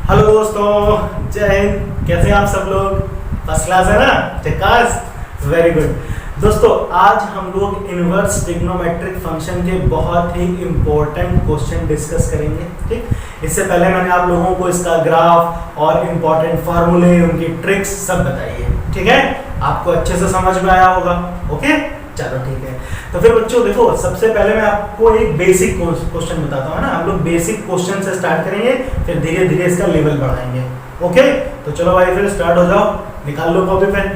Hello दोस्तों, जय हिंद। कैसे हैं आप सब लोग? फर्स्ट क्लास है ना? झकास, वेरी गुड। दोस्तों, आज हम लोग इनवर्स ट्रिग्नोमेट्रिक फंक्शन के बहुत ही इंपॉर्टेंट क्वेश्चन डिस्कस करेंगे। ठीक, इससे पहले मैंने आप लोगों को इसका ग्राफ और इंपॉर्टेंट फार्मूले, उनकी ट्रिक्स सब बताई है। ठीक है, आपको अच्छे से समझ में आया होगा। ओके, चलो ठीक है। तो फिर बच्चों देखो, सबसे पहले मैं आपको एक बेसिक क्वेश्चन बताता हूँ ना। हम लोग बेसिक क्वेश्चन से स्टार्ट करेंगे, फिर धीरे धीरे इसका लेवल बढ़ाएंगे। ओके, तो चलो भाई फिर स्टार्ट हो जाओ, निकाल लो कॉपी पेन।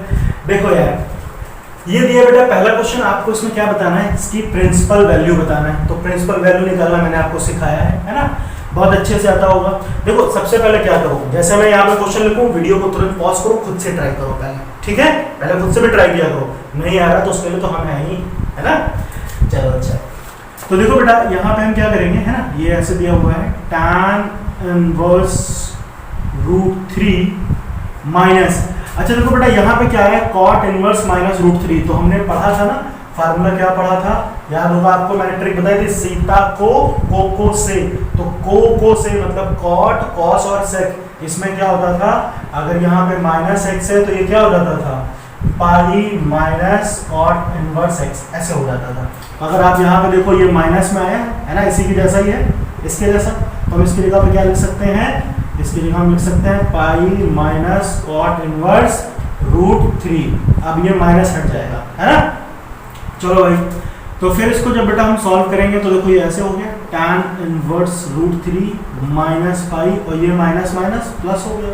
देखो यार, ये दिया बेटा पहला क्वेश्चन। आपको इसमें क्या बताना है? इसकी प्रिंसिपल वैल्यू बताना है। तो प्रिंसिपल वैल्यू निकालना मैंने आपको सिखाया है ना? बहुत अच्छे से आता होगा। देखो, सबसे पहले क्या करो, जैसे मैं यहाँ पे क्वेश्चन लिखूँ, वीडियो को तुरंत पॉज करो, खुद से ट्राई करो पहले। ठीक है, पहले खुद से भी ट्राई किया करो। नहीं आ रहा तो उसके लिए तो हम है ही, है ना? चलो अच्छा, तो देखो बेटा, यहाँ पे हम क्या करेंगे, है ना? ये ऐसे दिया हुआ है tan इनवर्स √3 माइनस। अच्छा देखो बेटा, यहाँ पे क्या है? cot inverse minus √3। तो हमने पढ़ा था ना, फार्मूला क्या पढ़ा था? याद होगा आपको, मैंने ट्रिक बताई थी, सीता को से। तो को से मतलब cot, cos और sec। इसमें क्या होता था? अगर यहाँ पे माइनस एक्स है तो ये क्या हो जाता था? Pi minus cot inverse x, ऐसे हो जाता था। अगर आप यहाँ पे देखो, ये माइनस में आया है ना, इसी की जैसा ही है, इसके जैसा। तो हम इसकी जगह पे क्या लिख सकते हैं? इसकी जगह हम लिख सकते हैं पाई माइनस cot इनवर्स √3। अब ये माइनस हट जाएगा, है ना? चलो भाई, तो फिर इसको जब बेटा हम सॉल्व करेंगे तो देखो ये ऐसे हो गया, tan इनवर्स √3 माइनस पाई, और ये माइनस माइनस प्लस हो गया,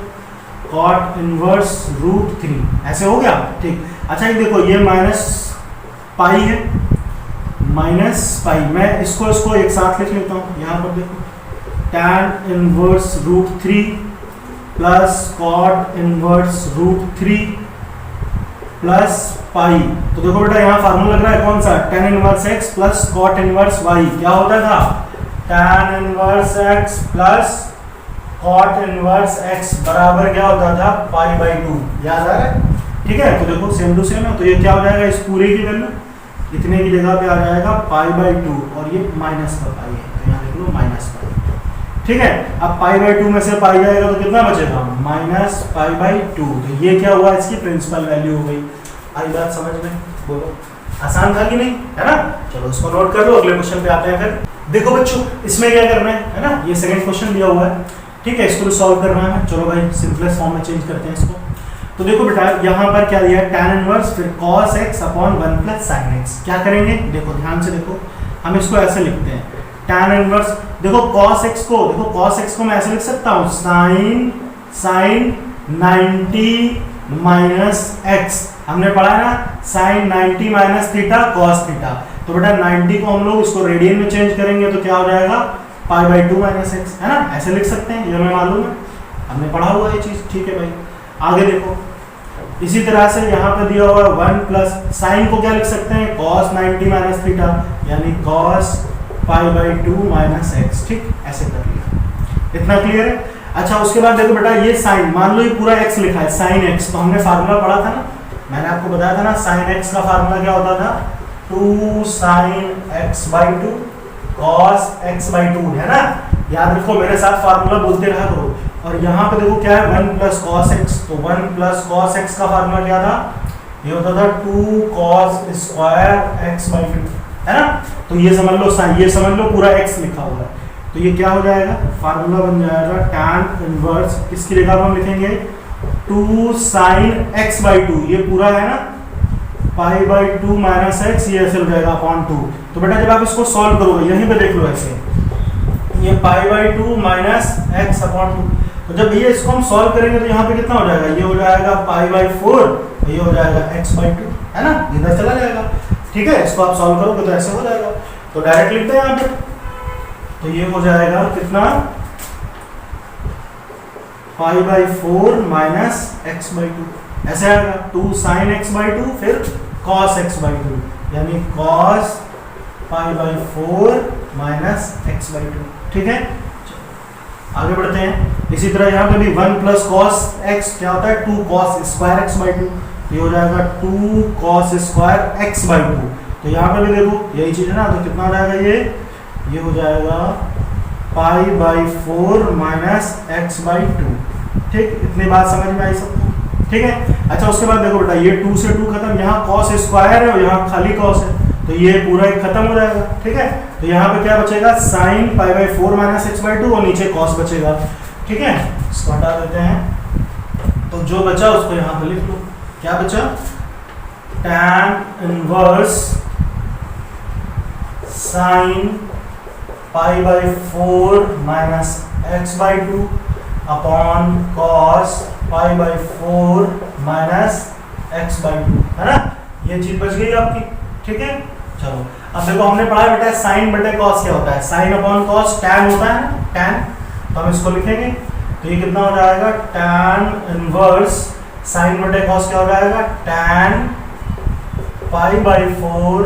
cot इनवर्स √3 ऐसे हो गया। ठीक, अच्छा ये देखो, ये माइनस पाई है, माइनस पाई। मैं इसको एक साथ लिख लेता हूँ। यहाँ पर देखो, tan inverse √3 plus cot inverse √3 plus pi. तो देखो बेटा, यहाँ फार्मूला लग रहा है कौन सा? tan inverse x plus cot inverse y। क्या होता था? tan inverse x plus cot inverse x बराबर क्या होता था? π/2। याद आ रहा है? ठीक है, तो देखो सेम टू सेम है। तो ये क्या हो जाएगा? इस पूरे की वैल्यू इतने की जगह पे आ जाएगा π/2, और ये माइनस का पाई है, तो यहाँ देख लो माइनस पाई। ठीक है, अब π/2 में से पाई जाएगा तो कितना बचेगा? माइनस π/2। तो ये क्या हुआ? इसकी प्रिंसिपल वैल्यू हो गई। आई बात समझ में? बोलो, आसान था कि नहीं? है ना? चलो इसको नोट कर लो, अगले क्वेश्चन पे आते हैं। फिर देखो बच्चों, इसमें क्या करना है ना? ये सेकंड क्वेश्चन दिया हुआ है। ठीक है, इसको सॉल्व करना है। चलो भाई, सिंपलेस्ट फॉर्म में चेंज करते हैं इसको। तो देखो बेटा, यहाँ पर क्या दिया है? tan इनवर्स फिर cos x upon 1 plus sin x। क्या करेंगे? देखो ध्यान से देखो, हम इसको ऐसे लिखते हैं, tan इनवर्स। देखो cos x को मैं ऐसे लिख सकता हूँ, sin 90 माइनस x। हमने पढ़ा ना, sin 90 minus theta cos theta. तो बेटा 90 को हम लोग इसको रेडियन में चेंज करेंगे तो क्या हो जाएगा? π/2 माइनस x, है ना? ऐसे लिख सकते हैं, ये हमें मालूम है, हमने पढ़ा हुआ ये चीज। ठीक है भाई, आगे देखो, इसी तरह से यहाँ पे दिया हुआ 1 प्लस साइन को क्या लिख सकते हैं? cos 90 माइनस थीटा, यानी cos π/2 माइनस x। ठीक, ऐसे कर लिया। इतना क्लियर है? अच्छा, उसके बाद देखो बेटा, ये साइन, मान लो ये पूरा x लिखा है, sin x। तो हमने फार्मूला पढ़ा था ना, मैंने आपको बताया था ना, sin x का फार्मूला क्या होता था? 2 sin x/2 cos x/2, है ना? याद रखो, मेरे साथ फार्मूला बोलते रहा करो। और यहाँ पे देखो क्या है? 1 प्लस cos x। तो 1 प्लस cos x का फार्मूला क्या था? ये होता था 2 cos स्क्वायर x/2, है ना? तो ये समझ लो, ये समझ लो पूरा x लिखा हुआ है। तो ये क्या हो जाएगा? फार्मूला बन जाएगा tan इनवर्स, इसकी जगह हम लिखेंगे 2 sin x/2। ये पूरा है ना, π/2 माइनस x, ये ऐसे हो जाएगा अपॉन 2। तो बेटा जब आप इसको सॉल्व करोगे, यहीं पे देख लो ऐसे, ये π/2 माइनस x अपॉन 2। तो जब ये इसको हम सॉल्व करेंगे तो यहाँ पे कितना हो जाएगा? ये हो जाएगा π/4, और ये हो जाएगा x/2, है ना? इधर चला जाएगा। ठीक है, इसको आप सॉल्व करोगे तो ऐसे हो जाएगा। तो डायरेक्ट लिखते हैं यहाँ पे, तो ये हो जाएगा कितना? π/4 माइनस x/2, ऐसे आएगा। 2 sin x/2 फिर cos x/2, यानी cos π/4 माइनस x/2। ठीक है, आगे बढ़ते हैं। इसी तरह यहाँ पे भी 1 प्लस cos x क्या होता है? 2 cos स्क्वायर x/2। ये हो जाएगा 2 cos स्क्वायर x/2। तो यहाँ पे भी देखो यही चीज है ना, तो कितना हो जाएगा? ये हो जाएगा pi by 4 minus x by 2। ठीक, इतनी बात समझ में आई सबको? ठीक है। अच्छा उसके बाद देखो बेटा, ये 2 से 2 खत्म, यहाँ कॉस स्क्वायर है और यहाँ खाली कॉस है, तो ये पूरा एक खत्म हो जाएगा। ठीक है, तो यहाँ पे क्या बचेगा, sine pi by 4 minus x by 2 और नीचे कॉस बचेगा। ठीक है, इसको हटा देते हैं, तो जो बचा उसको यहाँ पे लिख लो। क्या बचा, tan inverse sine pi by 4 minus x by 2 upon cos pi by 4 minus x by 2, है ना, ये चीज बच गई आपकी। ठीक है, चलो अब देखो हमने पढ़ा बेटा साइन बटे कॉस क्या होता है, साइन अपॉन कॉस टैन होता है ना, टैन, तो हम इसको लिखेंगे, तो ये कितना हो जाएगा, टैन इनवर्स साइन बटे कॉस क्या हो जाएगा, tan pi by 4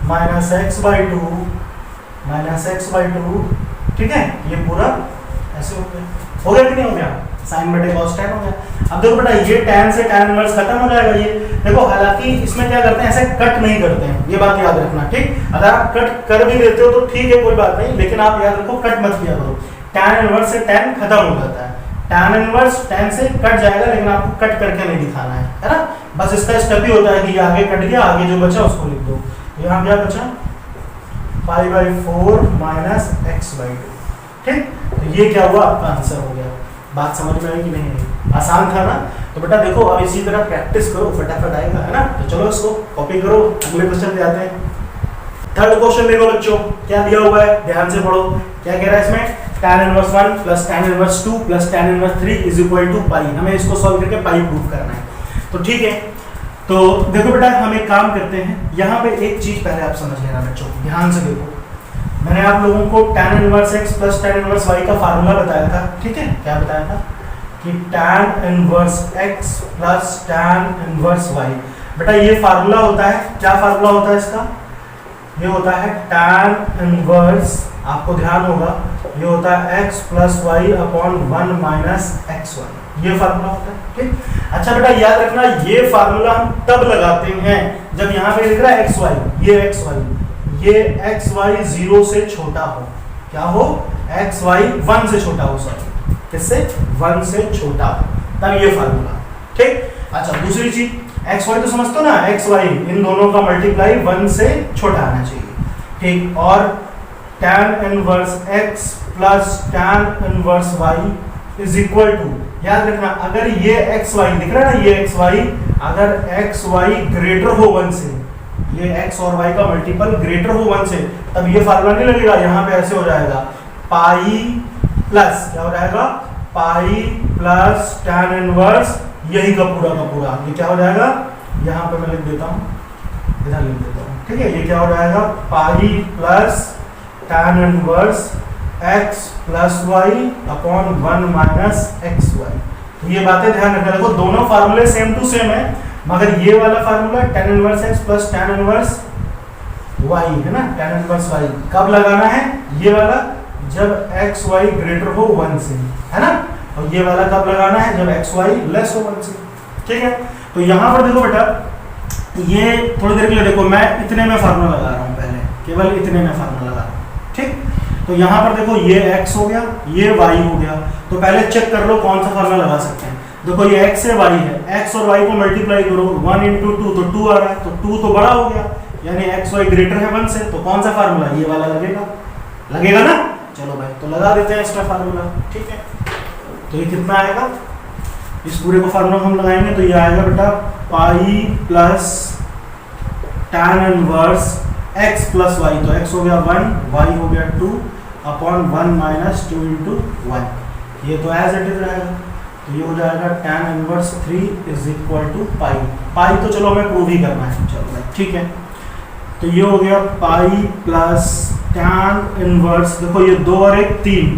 minus x by 2 minus x by 2। ठीक है, ये पूरा ऐसे हो गया कि नहीं हो गया, साइन बटे कॉस टैन हो गया। अब देखो बेटा ये टैन से टैन इनवर्स खत्म हो जाएगा। ये देखो हालांकि इसमें क्या करते हैं, ऐसे कट नहीं करते हैं, ये बात याद रखना। ठीक, अगर आप कट कर भी देते हो तो ठीक है, कोई बात नहीं, लेकिन आप याद रखो कट मत किया करो। टैन इनवर्स से टैन खत्म हो जाता है, टैन इनवर्स टैन से कट जाएगा, लेकिन आपको कट करके नहीं दिखाना है ना, बस इसका स्टेप ही होता है कि ये आगे कट गया, आगे जो बचा उसको लिख दो। यहाँ क्या बचा, pi by 4 minus x by 2। ठीक, तो ये क्या हुआ, आपका आंसर हो गया। बात समझ में आई कि नहीं आई? आसान था ना? तो बेटा देखो अब इसी तरह प्रैक्टिस करो, फटाफट आएगा, है ना। तो चलो इसको कॉपी करो, अगले क्वेश्चन पे आते हैं। थर्ड क्वेश्चन देखो बच्चों, क्या दिया हुआ है, ध्यान से पढ़ो। क्या कह रहा है इसमें, tan inverse 1 plus tan inverse 2 plus tan inverse 3 is equal to pi. हमें इसको सॉल्व करके पाई प्रूव करना है। तो ठीक है, तो देखो बेटा हम एक काम करते हैं, यहाँ पे एक चीज पहले आप समझ लेना बच्चों, ध्यान से देखो। मैंने आप लोगों को tan inverse x plus tan inverse y का फार्मूला बताया था। ठीक है, क्या बताया था कि tan inverse x plus tan inverse y, बेटा ये फार्मूला होता है, क्या फार्मूला होता है इसका, ये होता है tan इनवर्स, आपको ध्यान होगा, ये होता है x plus y upon 1 minus x y, ये फार्मूला होता है। ठीक, अच्छा बेटा याद रखना ये फार्मूला हम तब लगाते हैं जब यहाँ पे लिख रहा है एक्स वाई, ये एक्स वाई, ये एक्स वाई 0 से छोटा हो, क्या हो, एक्स वाई 1 से छोटा हो, सॉरी किससे, 1 से छोटा हो, तब ये फार्मूला। ठीक, अच्छा दूसरी चीज एक्स वाई तो समझते हो ना, एक्स वाई इन दोनों का मल्टीप्लाई 1 से छोटा आना चाहिए। ठीक, और tan inverse x plus tan inverse y is equal to, याद रखना अगर ये एक्स वाई दिख रहा है ना, ये एक्स वाई, अगर एक्स वाई ग्रेटर हो 1 से, ये x और y का मल्टीपल ग्रेटर हो 1 से, तब ये फार्मूला नहीं लगेगा, यहाँ पे ऐसे हो जाएगा पाई प्लस, क्या हो जाएगा, पाई प्लस tan इनवर्स, यही का पूरा ये क्या हो जाएगा, यहाँ पे मैं लिख देता हूँ, इधर लिख देता हूँ। ठीक है, ये क्या हो जाएगा, pi plus tan inverse x plus y upon 1 minus x y. तो ये बातें ध्यान रखना, देखो दोनों फार्मूले सेम टू सेम है, मगर ये वाला formula tan inverse x plus tan inverse y है ना, tan इनवर्स y कब लगाना है, ये वाला जब x y ग्रेटर हो 1 से, है ना, और ये वाला कब लगाना है, जब x y लेस हो 1 से। ठीक है, तो यहाँ पर देखो बेटा, ये थोड़ी देर के लिए देखो, मैं इतने में फार्मूला लगा रहा हूँ, पहले केवल इतने में फार्मूला लगा रहा हूँ। ठीक, तो यहाँ पर देखो ये x हो गया, ये y हो गया, तो पहले चेक कर लो कौन सा फार्मूला लगा सकते हैं। देखो ये x है, y है, x और y को मल्टीप्लाई करो, 1 इंटू 2 तो 2 आ रहा है, तो 2 तो बड़ा हो गया, यानी x y ग्रेटर है 1 से, तो कौन सा फार्मूला, ये वाला लगेगा ना। चलो भाई, तो लगा देते हैं इसका फार्मूला। ठीक है, तो ये कितना आएगा, इस पूरे को फार्मूला हम लगाएंगे तो ये आएगा बेटा pi plus tan inverse x plus y, तो x हो गया 1, y हो गया 2 अपॉन 1 माइनस 2 इंटू 1, ये तो एज इट इज रहेगा, तो ये हो जाएगा tan inverse 3 is equal to pi तो चलो हमें प्रूव ही करना है, चलो भाई ठीक है। तो ये हो गया पाई प्लस tan इनवर्स, देखो ये 2 और 1 3,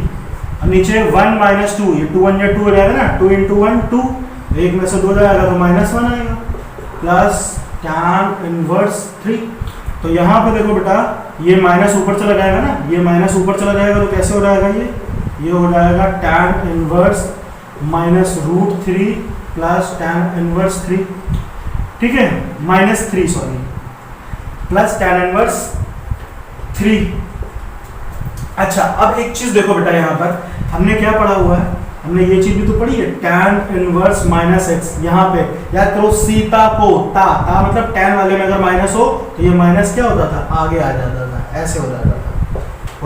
और नीचे 1 माइनस 2, ये 2 1 या 2 रहेगा ना, 2 इंटू 1 2, एक में से 2 जाएगा तो -1 आएगा, प्लस tan इनवर्स 3। तो यहाँ पे देखो बेटा ये माइनस ऊपर चला जाएगा ना, ये माइनस ऊपर चला जाएगा तो कैसे हो जाएगा, ये हो जाएगा tan inverse minus √3 plus tan inverse 3, ठीक है, -3 सॉरी, प्लस tan इनवर्स 3। अच्छा अब एक चीज देखो बेटा, यहाँ पर हमने क्या पढ़ा हुआ है, हमने ये चीज भी तो पढ़ी है, tan इनवर्स माइनस एक्स। यहाँ पे याद करो सीता को, ता ता मतलब tan वाले में अगर माइनस हो तो ये माइनस क्या होता था, आगे आ जाता था, ऐसे हो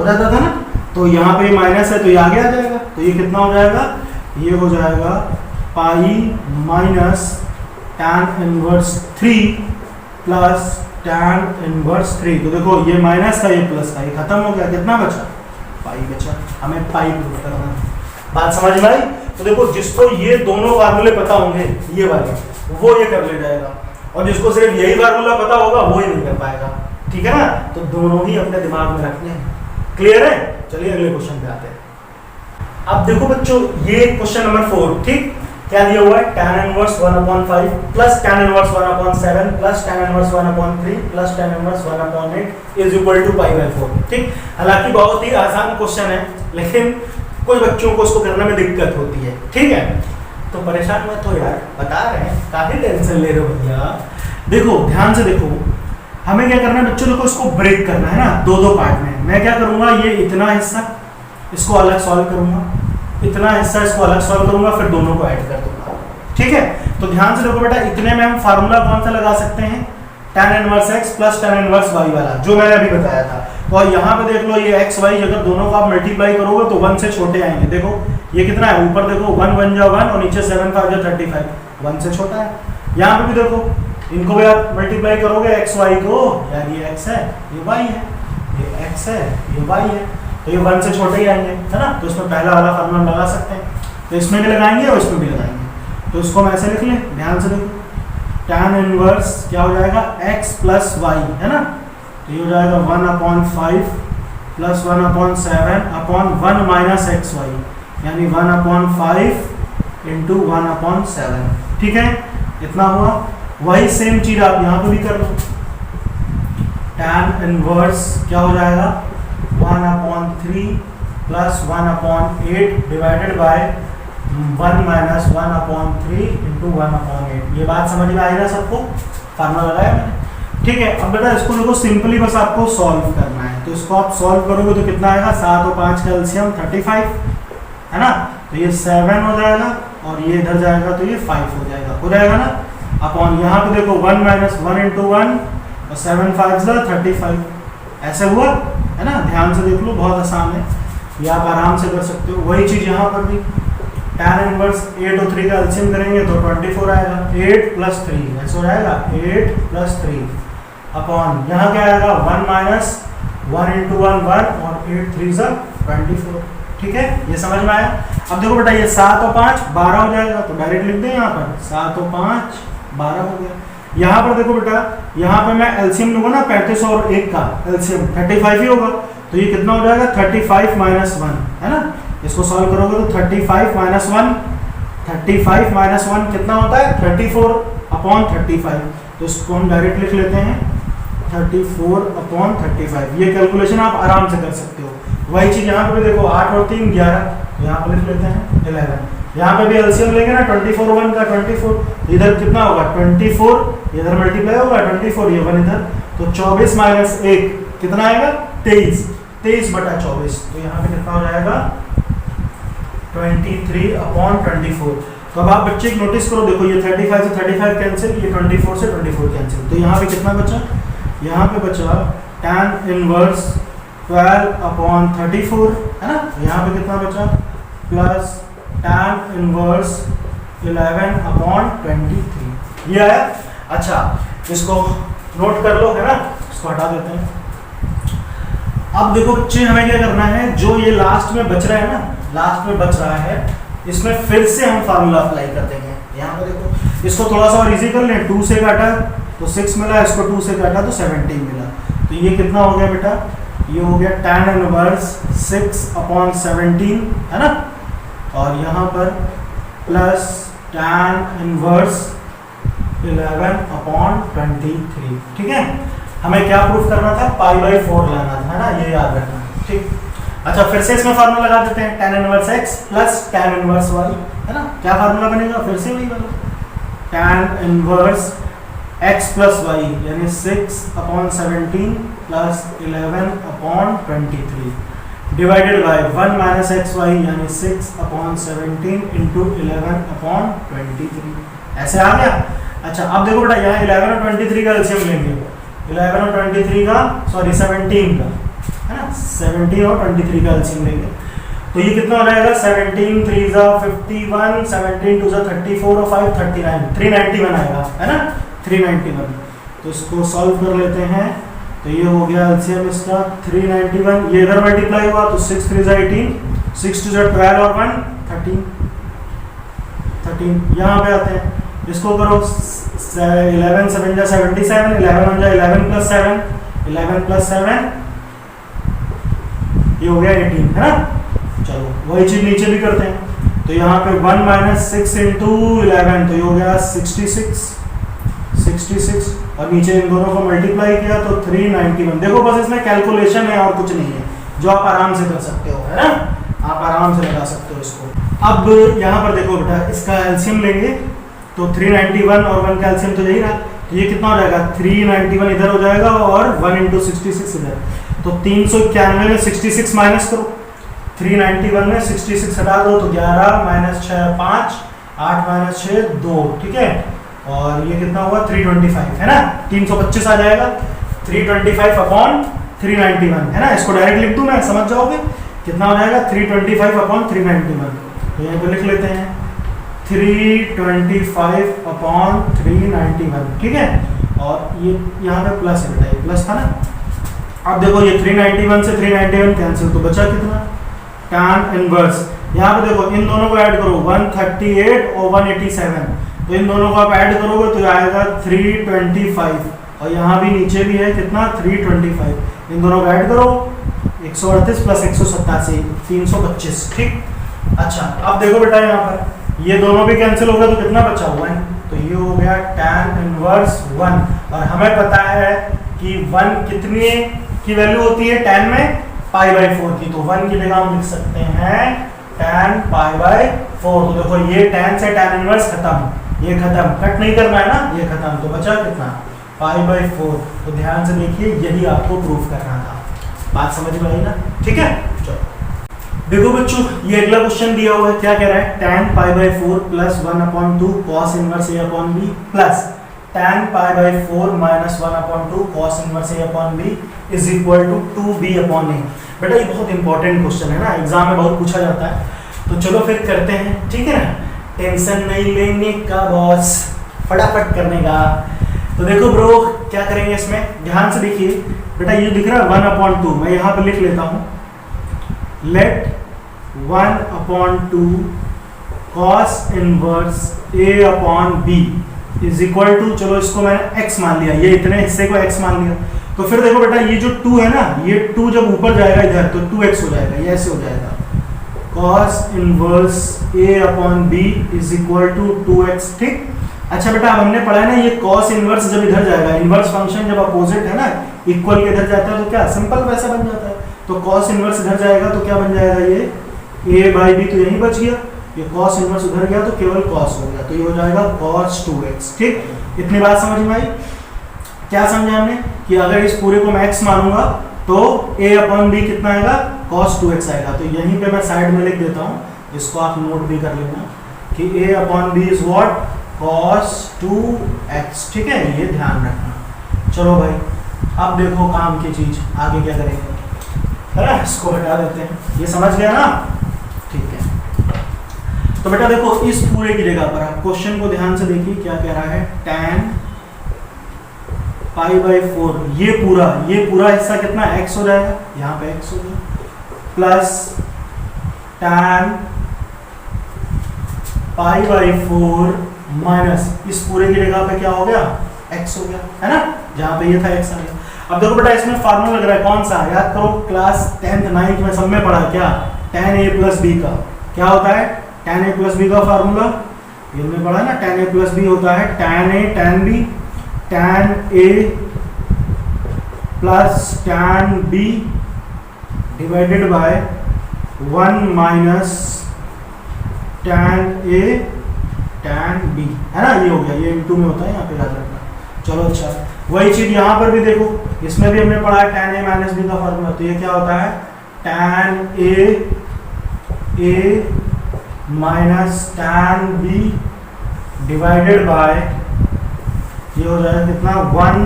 जाता था ना। तो यहाँ पे माइनस है तो ये आगे आ जाएगा, तो ये कितना हो जाएगा, ये हो जाएगा pi minus tan inverse 3 plus tan inverse 3। तो देखो ये माइनस का, ये प्लस का, ये खत्म हो गया, कितना बचा, पाई बचा। हमें पाई प्रूफ करना है, बात समझ में आई। तो देखो जिसको ये दोनों फार्मूले पता होंगे, ये वाले, वो ये कर ले जाएगा, और जिसको सिर्फ यही फार्मूला पता होगा वो ही नहीं कर पाएगा, ठीक है ना। तो दोनों ही अपने दिमाग में रखने हैं, क्लियर है। चलिए अगले क्वेश्चन पे आते हैं। अब देखो बच्चों, ये क्वेश्चन नंबर 4, ठीक, क्या दिया हुआ है, tan inverse 1/5 plus tan inverse 1/7 plus tan inverse 1/3 plus tan inverse 1/8 is equal to π/4, ठीक। हालांकि बहुत ही आसान क्वेश्चन है, लेकिन कुछ बच्चों को उसको करने में दिक्कत होती है, ठीक है। तो परेशान मत हो यार, बता रहे हैं, काफी टेंशन ले रहे हो भैया। देखो ध्यान से देखो, हमें क्या करना है बच्चों, देखो इसको ब्रेक करना है ना दो पार्ट में। मैं क्या करूंगा, ये इतना हिस्सा इसको अलग सॉल्व करूंगा, इतना हिस्सा इसको अलग सॉल्व करूंगा, फिर दोनों को ऐड कर दूंगा, ठीक है। तो ध्यान से देखो बेटा, इतने में हम फार्मूला कौन सा लगा सकते हैं, tan inverse x plus tan inverse y वाला, जो मैंने अभी बताया था। तो यहाँ पे देख लो, ये x y अगर दोनों को आप मल्टीप्लाई करोगे तो 1 से छोटे आएंगे। देखो ये कितना है, ऊपर देखो 1 1 जा 1 और नीचे 7 5 जा 35, 1 से छोटा है। यहाँ पे भी देखो, इनको भी आप मल्टीप्लाई करोगे x y को, यार ये x है, ये y है, ये x है, ये y है, तो ये 1 से छोटे ही आएंगे, है ना। तो इसमें पहला वाला फार्मूला लगा सकते हैं, तो इसमें भी लगाएंगे और इसमें भी लगाएंगे। तो इसको हम ऐसे लिख लें, ध्यान से देखो, tan इनवर्स क्या हो जाएगा, x प्लस y, है ना। तो ये हो जाएगा 1/5 plus 1/7 upon 1 minus x y, यानी 1/5 इंटू 1/7, ठीक है, इतना हुआ। वही सेम चीज आप यहाँ पे भी कर लो, tan इनवर्स क्या हो जाएगा, 1/3 plus 1/8 divided by 1 minus 1/3 into 1/8। ये बात समझ में आई ना सबको, फार्मूला लगाया मैंने, ठीक है। अब बेटा इसको देखो, सिंपली बस आपको सॉल्व करना है। तो इसको आप सॉल्व करोगे तो कितना आएगा, 7 और 5 का एलसीएम 35, है ना। तो ये 7 हो जाएगा और ये इधर जाएगा तो ये 5 हो जाएगा ना। अपॉन यहाँ पे देखो 1 माइनस 1 इंटू 1 और 7 5 35, ऐसे हुआ, है ना। ध्यान से देख लो, बहुत आसान है, ये आप आराम से कर सकते हो। वही चीज़ यहाँ पर भी, tan इनवर्स 8 और 3 का एलसीएम करेंगे तो 24 आएगा, 8 प्लस 3 ऐसे हो जाएगा, 8 प्लस 3 अपॉन यहाँ क्या आएगा, 1 माइनस 1 इंटू 1 1 और 8 3 जा 24, ठीक है। ये समझ में आया। अब देखो बेटा, ये 7 और 5 12 हो जाएगा, तो डायरेक्ट लिख दें यहाँ पर, 7 और 5 12 हो गया। यहाँ पर देखो बेटा, यहाँ पे मैं एलसीएम लूंगा ना 35 और 1 का एलसीएम 35 ही होगा, तो ये कितना हो जाएगा, 35 माइनस 1, है ना। इसको सॉल्व करोगे तो 35 माइनस 1 कितना होता है, 34 अपॉन 35। तो इसको हम डायरेक्ट लिख लेते हैं 34 अपॉन 35। ये कैलकुलेशन आप आराम से कर सकते हो। वही चीज़ यहाँ पे भी देखो, 8 और 3 11, तो यहाँ पे लिख लेते हैं 11। यहाँ पे भी एलसीएम लेंगे ना, 24 1 का 24, इधर कितना होगा 24, इधर मल्टीप्लाई होगा 24, ये 1 इधर, तो 24 माइनस 1 कितना आएगा, 23/24। तो यहाँ पे कितना हो जाएगा, 23 अपॉन 24। तो अब आप बच्चे नोटिस करो, देखो ये 35 से 35 कैंसिल, ये 24 से 24 कैंसिल, तो यहाँ पे कितना बचा, यहाँ पे बचा tan इनवर्स 12 अपॉन 34, है ना। यहाँ पे कितना बचा, प्लस tan इनवर्स 11 अपॉन 23, ये आया। अच्छा इसको नोट कर लो, है ना, इसको हटा देते हैं। अब देखो बच्चे, हमें क्या करना है, जो ये लास्ट में बच रहा है ना, लास्ट में बच रहा है, इसमें फिर से हम फार्मूला अप्लाई कर देंगे। यहाँ पे देखो, इसको थोड़ा सा और इजी कर लें, 2 से काटा तो 6 मिला, इसको 2 से काटा तो 17 मिला, तो ये कितना हो गया बेटा, ये हो गया tan इनवर्स 6 अपॉन 17, है ना। और यहाँ पर प्लस tan इनवर्स 11 अपॉन 23, ठीक है। हमें क्या प्रूफ करना था, π/4 लाना था, है ना, ये याद रखना, ठीक। अच्छा फिर से इसमें फार्मूला लगा देते हैं, tan inverse x plus tan inverse y, है ना। क्या फार्मूला बनेगा, फिर से वही वाला, tan inverse x plus y, यानी 6 upon 17 plus 11 upon 23। Divided by 1 minus x y यानी 6/17 इंटू 11/23। ऐसे आ गया। अच्छा अब देखो बेटा यहाँ 11 और 23 का एलसीएम लेंगे। 11 और 23 का सॉरी 17 का है ना, 17 और 23 का एलसीएम लेंगे तो ये कितना हो जाएगा 17 3 जा 51, 17 2 जा 34 और 5 39, 391 आएगा है ना 391। तो इसको सॉल्व कर लेते हैं तो ये हो गया एलसीएम इसका 391। ये इधर मल्टीप्लाई हुआ तो 6 3 जा 18, 6 2 जा 12 और 1 13। यहाँ पे आते हैं, इसको करो 11 7 जा 77, 11 1 जा 11 प्लस 7, 11 प्लस 7 ये हो गया 18 है ना। चलो वही चीज नीचे भी करते हैं तो यहाँ पे 1 माइनस 6 इंटू 11 तो ये हो गया 66 और नीचे इन दोनों को मल्टीप्लाई किया तो 391। देखो बस इसमें कैलकुलेशन है और कुछ नहीं है, जो आप आराम से कर सकते हो है ना, आप आराम से लगा सकते हो इसको। अब यहाँ पर देखो बेटा इसका एलसीएम लेंगे तो 391 और 1 का एलसीएम तो यही रहा तो ये कितना हो जाएगा 391 इधर हो जाएगा और 1 इंटू 66 इधर। तो 391 में 66 माइनस करो, 391 में 66 हटा दो तो 11 माइनस 6 5, 8 माइनस 6 2, ठीक है। और ये कितना हुआ 325 है ना, 325 आ जाएगा 325 अपॉन 391 है ना। इसको डायरेक्ट लिख दूं मैं, समझ जाओगे कितना हो जाएगा 325 अपॉन 391। तो यहाँ पे लिख लेते हैं 325 अपॉन 391, ठीक है। और ये यहाँ पे प्लस है बेटा, ये प्लस था ना। अब देखो ये 391 से 391 कैंसिल तो बचा कितना tan इनवर्स। यहाँ पे देखो इन दोनों को ऐड करो 138 और 187 तो इन दोनों को आप ऐड करोगे तो आएगा 325 और यहाँ भी नीचे भी है कितना 325। इन दोनों को ऐड करो 138 प्लस 187 325, ठीक। अच्छा अब देखो बेटा यहाँ पर ये दोनों भी कैंसिल हो गए तो कितना बचा हुआ है, तो ये हो गया tan इनवर्स 1 और हमें पता है कि 1 कितनी की वैल्यू होती है tan में π/4 की, तो 1 की जगह हम लिख सकते हैं tan π/4। तो देखो ये tan से tan इनवर्स खत्म, ये खत्म, कट नहीं करना है ना, ये खत्म तो बचा कितना π/4। तो ध्यान से देखिए यही आपको प्रूफ करना था, बात समझ में आई ना, ठीक है। चलो देखो बच्चों ये अगला क्वेश्चन दिया हुआ है, क्या कह रहा है tan π/4 plus 1/2 cos inverse a/b plus tan π/4 minus 1/2 cos inverse a/b is equal to 2b/a। बेटा ये बहुत इंपॉर्टेंट क्वेश्चन है ना, एग्जाम में बहुत पूछा जाता है, तो चलो फिर करते हैं, ठीक है ना। टेंशन नहीं लेने का बॉस, फटाफट करने का। तो देखो ब्रो क्या करेंगे इसमें, ध्यान से देखिए बेटा ये दिख रहा है 1/2, मैं यहाँ पे लिख लेता हूँ let 1/2 cos inverse a/b is equal to, चलो इसको मैंने x मान लिया, ये इतने हिस्से को x मान लिया। तो फिर देखो बेटा ये जो 2 है ना, ये 2 जब ऊपर जाएगा इधर तो 2x हो जाएगा, ये ऐसे हो जाएगा cos inverse a/b is equal to 2x, ठीक। अच्छा बेटा अब हमने पढ़ा है ना ये cos इनवर्स जब इधर जाएगा, इनवर्स फंक्शन जब अपोजिट है ना इक्वल के इधर जाता है तो क्या सिंपल वैसा बन जाता है। तो cos इनवर्स इधर जाएगा तो क्या बन जाएगा ये a/b तो यही बच गया, ये cos इनवर्स उधर गया तो केवल cos हो गया, तो ये हो जाएगा cos 2x, ठीक। इतनी बात समझ में आई। क्या समझा हमने कि अगर इस पूरे को मैं x मानूंगा तो a/b कितना आएगा cos 2x आएगा। तो यहीं पे मैं साइड में लिख देता हूँ, इसको आप नोट भी कर लेना कि a/b is what cos 2x, ठीक है, ये ध्यान रखना। चलो भाई अब देखो काम की चीज, आगे क्या करेंगे है ना, इसको हटा देते हैं, ये समझ गया ना, ठीक है। तो बेटा देखो इस पूरे की जगह पर आप क्वेश्चन को ध्यान से देखिए क्या कह रहा है tan π/4, ये पूरा हिस्सा कितना x हो जाएगा, यहाँ पे x हो गया प्लस tan π/4 माइनस इस पूरे की जगह पे क्या हो गया x हो गया है ना, जहाँ पे ये था x आ गया। अब देखो बेटा इसमें फार्मूला लग रहा है कौन सा, याद करो क्लास 10th 9th में सब में पढ़ा क्या, tan a प्लस b का क्या होता है, tan a प्लस b का फार्मूला ये हमने पढ़ा ना, tan a प्लस b होता है tan a tan b, tan a plus tan b divided by 1 minus tan a tan b है ना, ये हो गया, ये इनटू में होता है यहाँ पे याद रखना। चलो अच्छा वही चीज यहाँ पर भी देखो, इसमें भी हमने पढ़ा है tan a माइनस b का फार्मूला, तो ये क्या होता है tan a minus tan b divided by, ये हो जाएगा कितना 1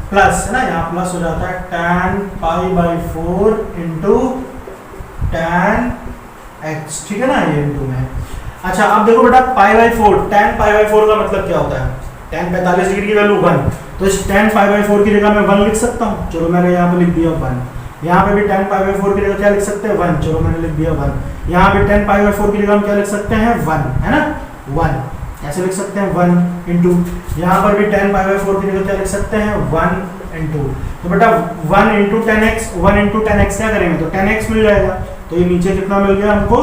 प्लस है ना, यहाँ प्लस हो जाता है tan pi by 4 into tan x, ठीक है ना, ये इंटू में। अच्छा अब देखो बेटा pi by 4, tan pi by 4 का मतलब क्या होता है, tan 45 डिग्री की वैल्यू 1, तो इस tan पाई बाई 4 की जगह मैं 1 लिख सकता हूँ, चलो मैंने यहाँ पे लिख दिया 1। यहाँ पे भी tan पाई बाई 4 की जगह क्या लिख सकते हैं 1, चलो मैंने लिख दिया 1। यहाँ पे tan पाई बाई 4 की जगह हम क्या लिख सकते हैं 1, है ना, 1 ऐसे लिख सकते हैं 1 इंटू, यहाँ पर भी tan पाई बाई 4 की जगह क्या लिख सकते हैं 1 इंटू, तो बेटा 1 इंटू 10x, 1 इंटू 10x क्या करेंगे तो 10x मिल जाएगा, तो ये नीचे कितना मिल गया हमको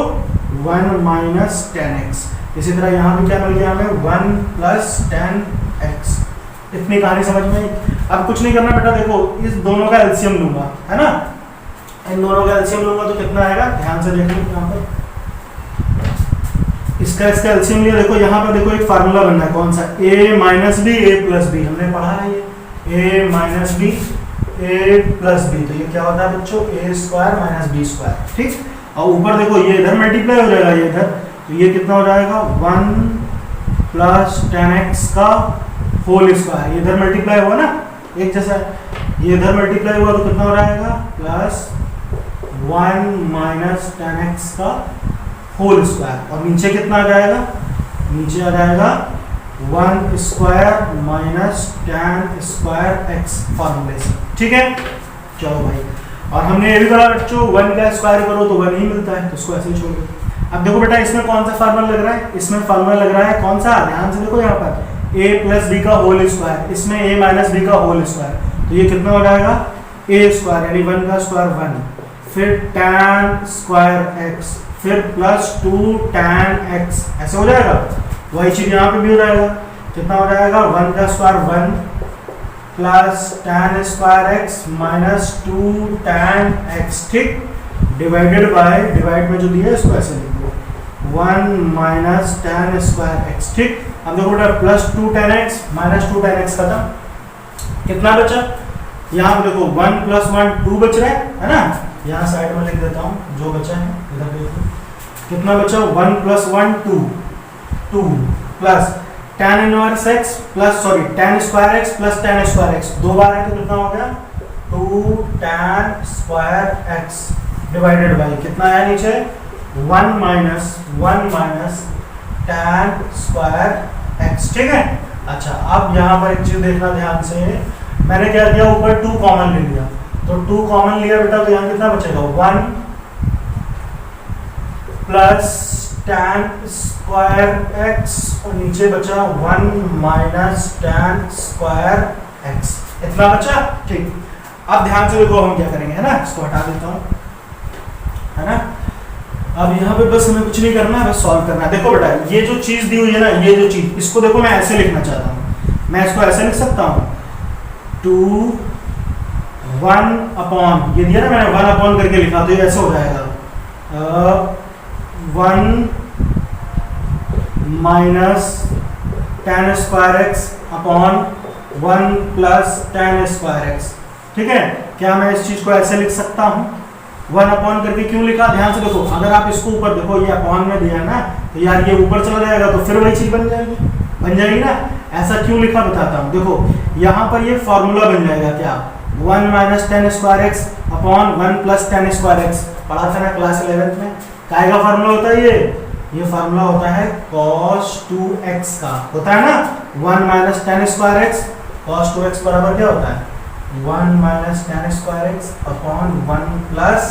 1 माइनस 10x। इसी तरह यहाँ भी क्या मिल गया हमें 1 प्लस 10x। इतनी कहानी समझ में आई। अब कुछ नहीं करना बेटा, देखो इस दोनों का एलसीएम लूंगा, है ना, इन दोनों का एलसीएम लूंगा तो कितना आएगा, ध्यान से देखो यहाँ पर इसका एलसीएम लिया, देखो यहाँ पर देखो एक फार्मूला बनना है, कौन सा, a minus b a plus b, हमने पढ़ा है ये a minus b a plus b, तो ये क्या होता है बच्चों a square minus b square, ठीक। और ऊपर देखो ये इधर मल्टीप्लाई हो जाएगा, ये इधर, तो ये कितना हो जाएगा 1 प्लस 10x का होल स्क्वायर, ये इधर मल्टीप्लाई हुआ ना एक जैसा, ये इधर मल्टीप्लाई हुआ तो कितना हो जाएगा प्लस 1 माइनस 10x का होल स्क्वायर, और नीचे कितना आ जाएगा, नीचे आ जाएगा 1 स्क्वायर माइनस 10 स्क्वायर x फॉर्मूले से, ठीक है। चलो भाई, और हमने ये भी पढ़ा बच्चों 1 का स्क्वायर करो तो 1 ही मिलता है, तो इसको ऐसे ही छोड़ दो। अब देखो बेटा इसमें कौन सा फार्मूला लग रहा है, इसमें फार्मूला लग रहा है कौन सा, ध्यान से देखो यहाँ पर a प्लस बी का होल स्क्वायर, इसमें a माइनस बी का होल स्क्वायर, तो ये कितना हो जाएगा a स्क्वायर यानी 1 का स्क्वायर 1, फिर tan स्क्वायर x, फिर प्लस 2 tan x, ऐसे हो जाएगा। वही चीज यहाँ पे भी हो जाएगा, कितना हो जाएगा 1 का square 1 plus tan square x minus 2 tan x, ठीक, डिवाइडेड बाय, डिवाइड में जो दिया है इसको ऐसे लिख दो 1 माइनस tan स्क्वायर x, ठीक। अब देखो बेटा plus 2 tan x minus 2 tan x खत्म, कितना बचा, यहाँ पे देखो 1 प्लस 1 2 बच रहा है ना, यहाँ साइड में लिख देता हूँ जो बचा है, इधर देखो कितना बचा 1 plus 1 2 plus tan inverse x plus sorry tan square x plus tan square x, दो बार है तो कितना हो गया 2 tan square x divided by कितना है नीचे 1 माइनस tan स्क्वायर x, ठीक है। अच्छा अब यहाँ पर एक चीज देखना ध्यान से, मैंने क्या किया ऊपर 2 कॉमन ले लिया, तो 2 कॉमन लिया बेटा तो यहाँ कितना बचेगा 1 प्लस tan स्क्वायर x और नीचे बचा 1 माइनस tan स्क्वायर x, इतना बचा, ठीक। अब ध्यान से देखो हम क्या करेंगे, है ना, इसको हटा देता हूँ, है ना। अब यहाँ पे बस हमें कुछ नहीं करना है, बस सॉल्व करना है। देखो बेटा ये जो चीज दी हुई है ना, ये जो चीज, इसको देखो मैं ऐसे लिखना चाहता हूँ, मैं इसको ऐसे लिख सकता हूँ 2 1 अपॉन, ये दिया ना मैंने 1 अपॉन करके लिखा, तो ये ऐसे हो जाएगा 1 minus tan square x upon 1 plus tan square x, ठीक है। क्या मैं इस चीज को ऐसे लिख सकता हूँ, 1 अपॉन करके क्यों लिखा, ध्यान से देखो, अगर आप इसको ऊपर देखो ये अपॉन में दिया ना, तो यार ये ऊपर चला जाएगा तो फिर वही चीज बन जाएगी ना, ऐसा क्यों लिखा बताता हूँ। देखो यहाँ पर ये फॉर्मूला बन जाएगा क्या, 1 minus tan square x upon 1 plus tan square x, पढ़ा था ना क्लास 11th में, काय का फॉर्मूला होता है ये फार्मूला होता है cos 2x का, होता है ना 1 minus tan square x, cos 2x बराबर क्या होता है 1 minus tan square x upon 1 plus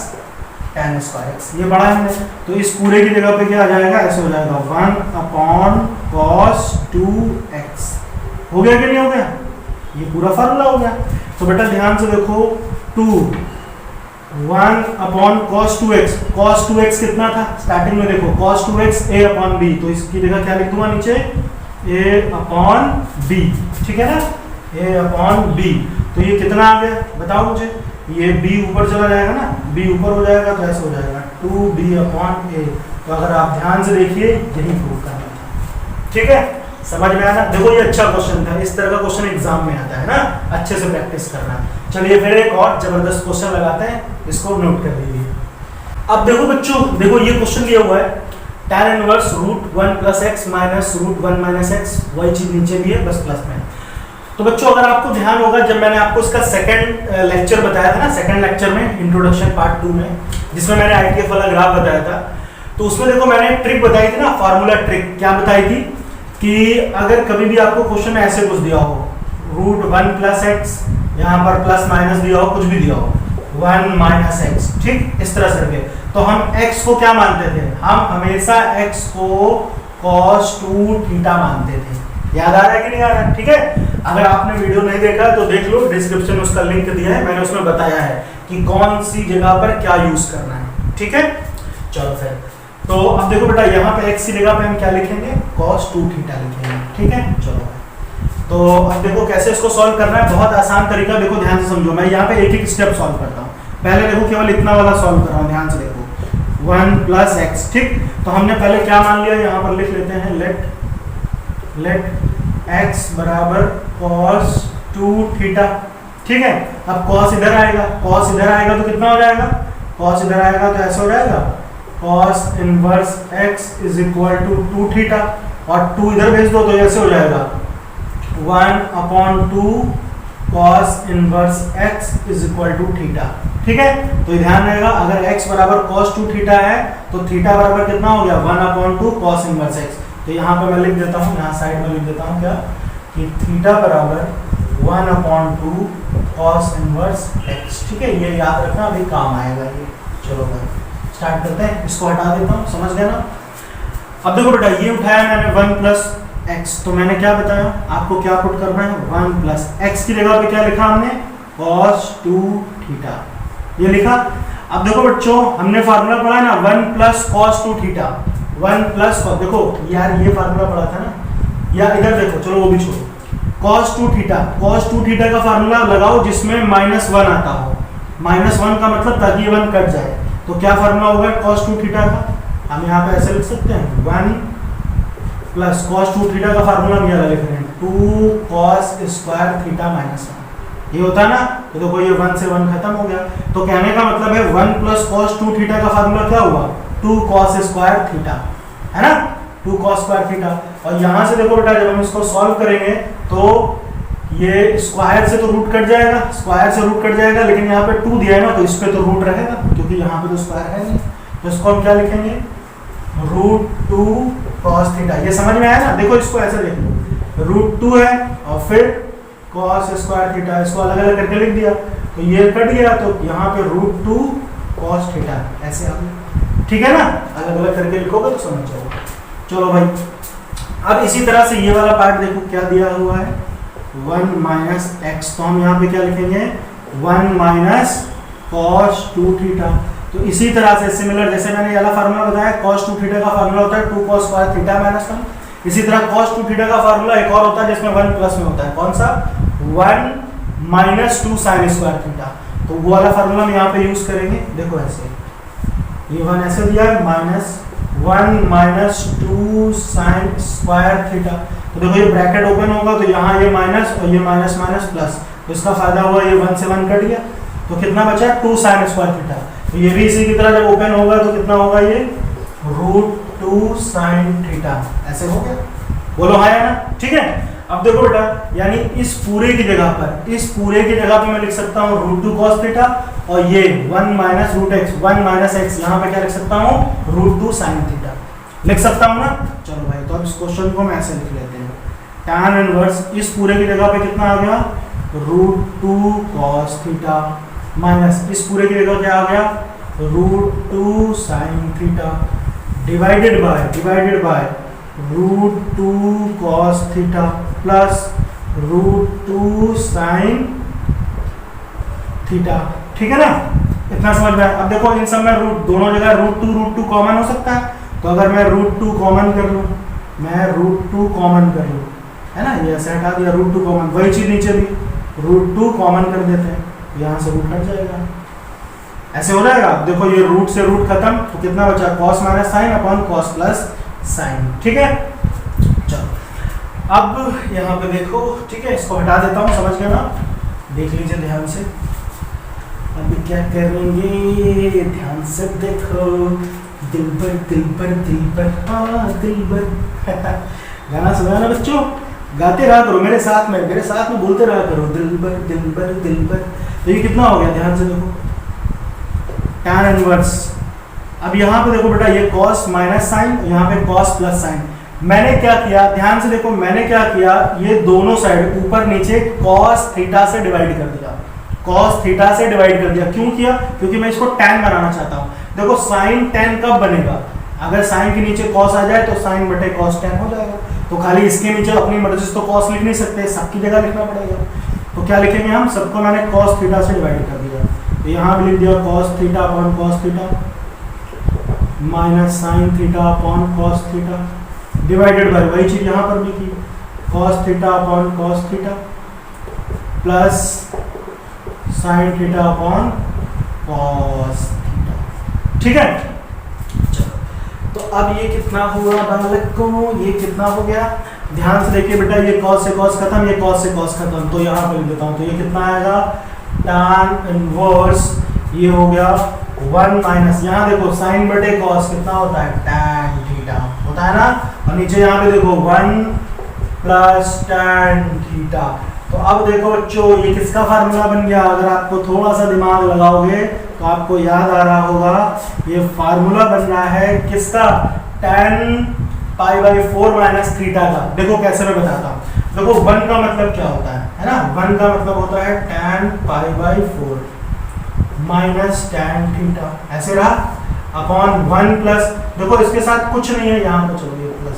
tan square x, ये पढ़ा हमने। तो इस पूरे की जगह पे क्या आ जाएगा, ऐसे हो जाएगा 1 अपॉन cos 2x, हो गया कि नहीं हो गया, ये पूरा फार्मूला हो गया। तो बेटा ध्यान से देखो 2 1 अपॉन cos 2x कितना था स्टार्टिंग में, देखो cos 2x a upon b, तो इसकी जगह क्या लिख दूंगा नीचे a अपॉन b, ठीक है ना, a अपॉन b, तो ये कितना आ गया बताओ मुझे, ये b ऊपर चला जाएगा ना, b ऊपर हो जाएगा तो ऐसे हो जाएगा 2b अपॉन a, तो अगर आप ध्यान से देखिए यही प्रूव करना था, ठीक है, समझ में आया ना। देखो ये अच्छा क्वेश्चन था, इस तरह का क्वेश्चन एग्जाम में आता है। है ना, अच्छे से प्रैक्टिस करना। चलिए फिर एक और जबरदस्त क्वेश्चन लगाते हैं, इसको नोट कर लीजिए। अब देखो बच्चों, देखो ये क्वेश्चन दिया हुआ है tan inverse √1 + x minus √1 - x, वही चीज नीचे भी है बस प्लस में। तो बच्चों अगर आपको ध्यान होगा, जब मैंने आपको इसका सेकंड लेक्चर बताया था ना, सेकंड लेक्चर में इंट्रोडक्शन पार्ट 2 में, जिसमें मैंने ITF वाला ग्राफ बताया था, तो उसमें देखो मैंने ट्रिक बताई थी ना, फार्मूला ट्रिक। क्या बताई थी कि अगर कभी भी आपको क्वेश्चन में ऐसे कुछ दिया हो, √1 + x, यहाँ पर प्लस माइनस दिया हो, कुछ भी दिया हो, 1 - x, ठीक, इस तरह से रखे, तो हम x को क्या मानते थे? हम हमेशा x को cos 2 थीटा मानते थे। याद आ रहा है कि नहीं आ रहा है? ठीक है, अगर आपने वीडियो नहीं देखा तो देख लो, डिस्क्रिप्शन में उसका लिंक दिया है, मैंने उसमें बताया है कि कौन सी जगह पर क्या यूज करना है। ठीक है, चलो फिर, तो अब देखो बेटा, यहाँ पे x की जगह पे हम क्या लिखेंगे? cos 2 थीटा लिखेंगे। ठीक है, चलो तो अब देखो कैसे इसको सॉल्व करना है। बहुत आसान तरीका, देखो ध्यान से समझो, मैं यहाँ पे एक एक स्टेप सॉल्व करता हूँ। पहले देखो केवल इतना वाला सॉल्व कर रहा हूँ, ध्यान से देखो, 1 + x, ठीक। तो हमने पहले क्या मान लिया, यहाँ पर लिख लेते हैं, लेट x = cos 2 थीटा। ठीक है, अब cos इधर आएगा, cos इधर आएगा तो कितना हो जाएगा? cos इधर आएगा तो ऐसा हो जाएगा, cos इनवर्स x = 2 थीटा, और 2 इधर भेज दो तो ऐसे हो जाएगा 1/2 cos इनवर्स x = थीटा। ठीक है, तो ध्यान रहेगा, अगर x = cos 2 थीटा है तो थीटा बराबर कितना हो गया? 1/2 cos इनवर्स x। तो यहाँ पे मैं लिख देता हूँ, यहाँ साइड में लिख देता हूँ क्या, कि थीटा = 1/2 cos इनवर्स x। ठीक है, ये याद रखना, अभी काम आएगा ये। चलो भाई स्टार्ट करते हैं, इसको हटा देता हूँ, समझ गए ना। अब देखो बेटा, ये उठाया मैंने 1 + x, तो मैंने क्या बताया आपको, क्या पुट करना है? 1 + x की जगह पे क्या लिखा हमने? cos 2 थीटा, ये लिखा। अब देखो बच्चों, हमने फार्मूला पढ़ा ना, 1 + cos 2 थीटा, 1 + cos, देखो यार ये फार्मूला पढ़ा था ना, या इधर देखो, चलो वो भी छोड़ो, cos 2 थीटा, cos 2 थीटा का फार्मूला लगाओ जिसमें -1 आता हो। -1 का मतलब ताकि ये 1 कट जाए, तो क्या फार्मूला होगा cos 2 थीटा का? हम यहाँ पे ऐसे लिख सकते हैं, 1 + cos 2 थीटा का फार्मूला हम ये लिख रहे हैं, 2 cos स्क्वायर थीटा -1, ये होता है ना। तो देखो ये 1 से 1 खत्म हो गया, तो कहने का मतलब है 1 + cos 2 थीटा का फार्मूला क्या हुआ? 2 cos स्क्वायर थीटा, है ना, 2 cos स्क्वायर थीटा। और यहाँ से देखो बेटा, जब हम इसको सॉल्व करेंगे तो ये स्क्वायर से तो रूट कट जाएगा, स्क्वायर से रूट कट जाएगा, लेकिन यहाँ पे 2 दिया है ना, तो इस पे तो रूट रहेगा, क्योंकि यहाँ पे तो स्क्वायर है नहीं। तो इसको हम क्या लिखेंगे? √2 cos थीटा। ये समझ में आया ना? देखो इसको ऐसे देख लो, √2 है और फिर cos स्क्वायर थीटा, इसको अलग अलग करके लिख दिया, तो ये कट गया, तो यहाँ पे √2 cos थीटा, ऐसे आ गया। ठीक है ना, अलग अलग करके लिखोगे तो समझ जाओगे। चलो भाई, अब इसी तरह से ये वाला पार्ट देखो क्या दिया हुआ है, 1 - x, तो हम यहाँ पे क्या लिखेंगे? 1 - cos 2 थीटा। तो इसी तरह से सिमिलर, जैसे मैंने ये वाला फार्मूला बताया, cos 2 थीटा का फार्मूला होता है 2 cos स्क्वायर थीटा -1। इसी तरह cos 2 थीटा का फार्मूला एक और होता है जिसमें 1 प्लस में होता है, कौन सा? 1 - 2 sin स्क्वायर थीटा। तो वो वाला फार्मूला हम यहाँ पे यूज करेंगे। देखो ऐसे, ये 1 ऐसे दिया है, -1 - 2 sin स्क्वायर थीटा। तो देखो ये ब्रैकेट ओपन होगा तो यहाँ ये माइनस और ये माइनस माइनस प्लस, तो इसका फायदा हुआ, ये 1 से 1 कट गया, तो कितना बचा? 2 sin स्क्वायर थीटा। तो ये भी इसी की तरह जब ओपन होगा तो कितना होगा? ये √2 sin थीटा, ऐसे हो गया। बोलो हाँ या ना? ठीक है। अब देखो बेटा, यानी इस पूरे की जगह पर मैं लिख सकता हूँ √2 cos थीटा, और ये 1 - √x यहाँ पे क्या लिख सकता हूँ? √2 sin थीटा लिख सकता हूँ ना। चलो भाई, तो अब इस क्वेश्चन को मैं ऐसे लिख लेते हैं, tan इनवर्स इस पूरे की जगह पे कितना आ गया? √2 cos थीटा माइनस इस पूरे की जगह क्या आ गया? √2 sin theta divided by √2 cos theta plus √2 sin theta. ठीक है ना, इतना समझ में आया। अब देखो इन सब में रूट, दोनों जगह √2 कॉमन हो सकता है, तो अगर मैं √2 कॉमन कर लूँ, है ना, ये ऐसे हटा दिया, √2 कॉमन, वही चीज नीचे भी √2 कॉमन कर देते हैं, यहाँ से रूट हट जाएगा, ऐसे हो जाएगा। देखो ये रूट से रूट खत्म, तो कितना बचा? cos - sin upon cos + sin। ठीक है, चलो अब यहाँ पे देखो, ठीक है, इसको हटा देता हूँ, समझ गए ना, देख लीजिए ध्यान से। अब क्या करेंगे, ध्यान से देखो, दिलबर दिलबर दिलबर हाँ दिलबर गाना सुना ना बच्चों, गाते रहा करो मेरे साथ में बोलते रहा करो, दिलबर दिलबर दिलबर। तो ये कितना हो गया, ध्यान से देखो, tan इनवर्स। अब यहाँ पे देखो बेटा, ये cos माइनस साइन, यहाँ पे cos प्लस साइन। मैंने क्या किया, ध्यान से देखो, मैंने क्या किया, ये दोनों साइड ऊपर नीचे cos थीटा से डिवाइड कर दिया, cos थीटा से डिवाइड कर दिया। क्यों किया, क्योंकि मैं इसको tan बनाना चाहता हूँ। देखो साइन tan कब बनेगा, अगर साइन के नीचे cos आ जाए तो साइन बटे cos tan हो जाएगा। तो खाली इसके नीचे अपनी मर्जी से तो cos लिख नहीं सकते, सबकी जगह लिखना पड़ेगा। तो क्या लिखेंगे हम, सबको मैंने cos थीटा से डिवाइड कर दिया, तो यहाँ भी लिख दिया cos theta upon cos theta minus sine theta upon cos theta divided by वही चीज यहाँ पर भी की, cos theta upon cos theta plus sine theta upon cos theta. ठीक है, चलो, तो अब ये कितना हुआ बालकों, ये कितना हो गया, ध्यान से देखिए बेटा, ये cos से cos खत्म, ये cos से cos खत्म, तो यहाँ पे लिख देता हूँ। तो ये कितना आएगा, tan इनवर्स, ये हो गया 1 माइनस, यहाँ देखो साइन बटे cos कितना होता है, tan थीटा होता है ना, और नीचे यहाँ पे देखो 1 प्लस tan थीटा। तो अब देखो बच्चों, ये किसका फार्मूला बन गया, अगर आपको थोड़ा सा दिमाग लगाओगे तो आपको याद आ रहा होगा, ये फार्मूला बन रहा है किसका, tan pi by 4 minus theta का। देखो कैसे मैं बताता हूँ, देखो 1 का मतलब क्या होता है ना, 1 का मतलब होता है tan pi by 4 minus tan theta, ऐसे रहा, अपॉन 1 प्लस, देखो इसके साथ कुछ नहीं है, यहाँ पे चलो ये प्लस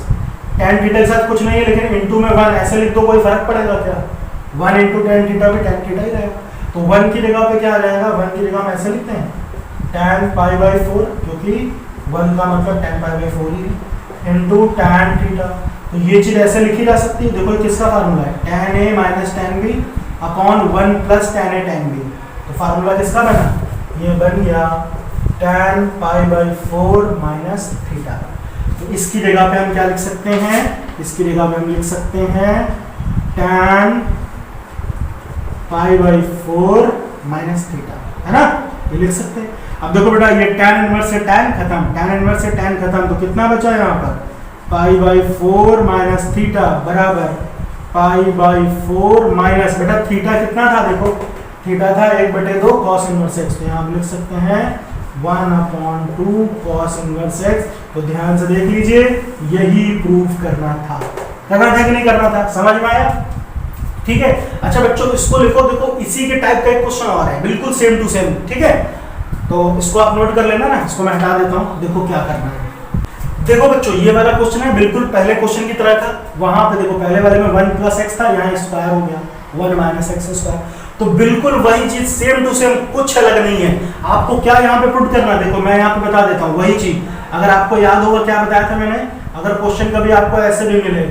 tan थीटा के साथ कुछ नहीं है, लेकिन इनटू में 1 ऐसे लिख दो, कोई फर्क पड़ेगा क्या, 1 इंटू tan थीटा भी tan थीटा ही रहेगा। तो 1 की जगह पे क्या आ जाएगा, 1 की जगह हम ऐसे लिखते हैं tan पाई बाई 4, क्योंकि 1 का मतलब tan pi by 4 he, into tan theta. तो ये चीज ऐसे लिखी जा सकती है, देखो किसका फार्मूला है, tan a minus tan b upon 1 plus tan a tan b। तो फार्मूला किसका बना, ये बन गया tan pi by 4 minus theta. तो इसकी जगह पे हम क्या लिख सकते हैं, इसकी जगह पे हम लिख सकते हैं tan pi by 4 minus theta, है ना, ये लिख सकते हैं। अब देखो बेटा, ये tan इनवर्स से tan खत्म, tan इनवर्स से tan खत्म, तो कितना बचा यहाँ पर, पाई बाई 4 माइनस थीटा बराबर पाई बाई 4 माइनस, बेटा थीटा कितना था, देखो थीटा था 1/2 cos इनवर्स x, तो यहाँ हम लिख सकते हैं 1/2 cos इनवर्स x। तो ध्यान से देख लीजिए, यही प्रूफ करना था कि नहीं करना था, समझ में आया, ठीक है। अच्छा बच्चों, इसको लिखो, देखो इसी के टाइप का एक क्वेश्चन और है, बिल्कुल सेम टू सेम, ठीक है, तो इसको आप नोट कर लेना ना, इसको मैं हटा देता हूँ। देखो क्या करना है, देखो बच्चों, ये वाला क्वेश्चन है बिल्कुल पहले क्वेश्चन की तरह था, वहां पे देखो पहले वाले में 1 प्लस एक्स था, यहाँ स्क्वायर हो गया 1 माइनस एक्स स्क्वायर, तो बिल्कुल वही चीज सेम टू सेम, कुछ अलग नहीं है। आपको क्या यहाँ पे पुट करना है, देखो मैं यहाँ पे बता देता हूँ वही चीज। अगर आपको याद होगा क्या बताया था मैंने, अगर क्वेश्चन कभी आपको ऐसे भी मिले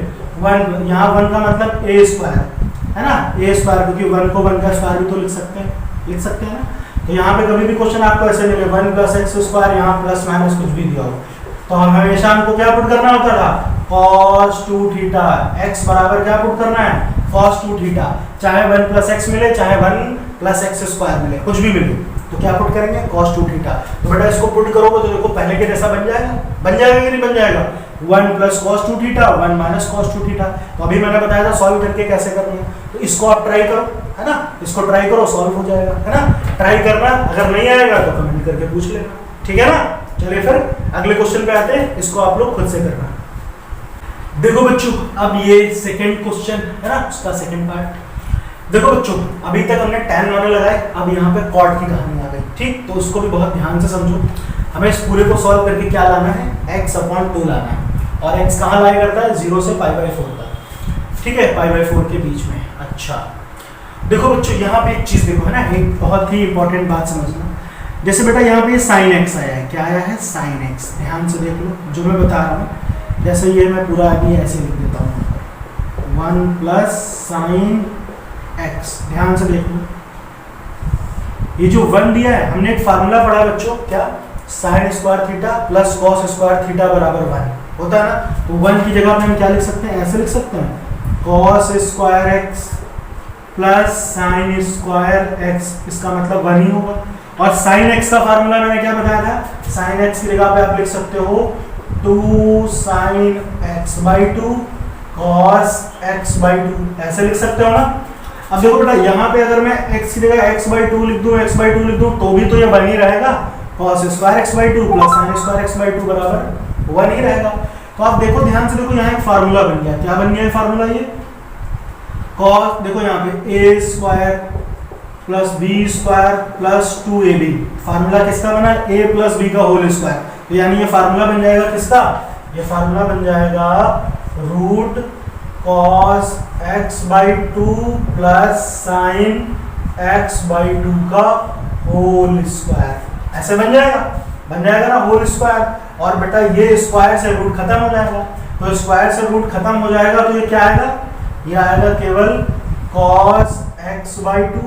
1, यहाँ 1 का मतलब ए स्क्वायर है ना, ए स्क्वायर, क्योंकि 1 को 1 का स्क्वायर भी तो लिख सकते हैं ना। तो यहाँ पे कभी भी क्वेश्चन आपको ऐसे मिले 1 प्लस एक्स स्क्वायर, यहाँ प्लस माइनस कुछ भी दिया हो, तो हम हमेशा हमको क्या पुट करना होता था, cos 2 थीटा, x बराबर क्या पुट करना है, cos 2 थीटा, चाहे 1 प्लस एक्स मिले चाहे 1 प्लस एक्स स्क्वायर मिले, कुछ भी मिले, तो क्या पुट करेंगे, cos 2 थीटा। तो बेटा इसको पुट करोगे तो देखो पहले के जैसा बन जाएगा कि नहीं बन जाएगा, 1 plus cos 2 theta 1 minus cos 2 theta. तो अभी मैंने बताया था सॉल्व करके कैसे करनी है, तो इसको आप ट्राई करो, है ना, इसको ट्राई करो, सॉल्व हो जाएगा, है ना, ट्राई करना, अगर नहीं आएगा तो कमेंट करके पूछ लेना, ठीक है ना। चलिए फिर अगले क्वेश्चन पे आते हैं, इसको आप लोग खुद से करना। देखो बच्चों, अब ये सेकंड क्वेश्चन है ना, उसका सेकंड पार्ट। देखो बच्चों, अभी तक हमने tan वाले लगाए, अब यहाँ पे cot की कहानी आ गई, ठीक, तो उसको भी बहुत ध्यान से समझो। हमें इस पूरे को सॉल्व करके क्या लाना है, x/2 लाना है, और x कहाँ लाई करता है, 0 से π/4 तक, ठीक है, π/4 के बीच में। अच्छा देखो बच्चों, यहाँ पे एक चीज देखो, है ना, एक बहुत ही इंपॉर्टेंट बात समझना। जैसे बेटा यहाँ पे sin x आया है, क्या आया है, sin x, ध्यान से देख लो जो मैं बता रहा हूँ। जैसे ये मैं पूरा अभी ऐसे लिख देता हूँ, 1 प्लस sin x, ध्यान से देख लो, ये जो 1 दिया है, हमने एक फार्मूला पढ़ा बच्चों, क्या, sin square theta plus cos square theta बराबर 1 होता है ना। तो 1 की जगह पे हम क्या लिख सकते हैं, ऐसे लिख सकते हैं cos square x plus sine square x, इसका मतलब 1 ही होगा। और साइन एक्स का फार्मूला मैंने क्या बताया था, साइन एक्स की जगह पे आप लिख सकते हो 2 sign x by 2 cos x by 2, ऐसे लिख सकते हो ना। अब देखो बेटा यहाँ पे अगर मैं x की जगह x बाई 2 लिख दूँ, x बाई 2 लिख दूँ तो भी तो ये 1 ही रहेगा, cos square x by 2 plus sine square x by 2 बराबर 1 ही रहेगा। तो आप देखो ध्यान से देखो, यहाँ एक फार्मूला बन गया। क्या बन गया है फार्मूला, ये कॉस, देखो यहाँ पे a square plus b square plus 2ab, formula किसका बना, a प्लस बी का होल स्क्वायर। तो यानी ये फार्मूला बन जाएगा किसका, ये फार्मूला बन जाएगा root cos x by 2 plus sine x by 2 का होल स्क्वायर, ऐसे बन जाएगा ना होल स्क्वायर। और बेटा ये स्क्वायर से रूट खत्म हो जाएगा, तो स्क्वायर से रूट खत्म हो जाएगा तो ये क्या आएगा, ये आएगा केवल cos x by 2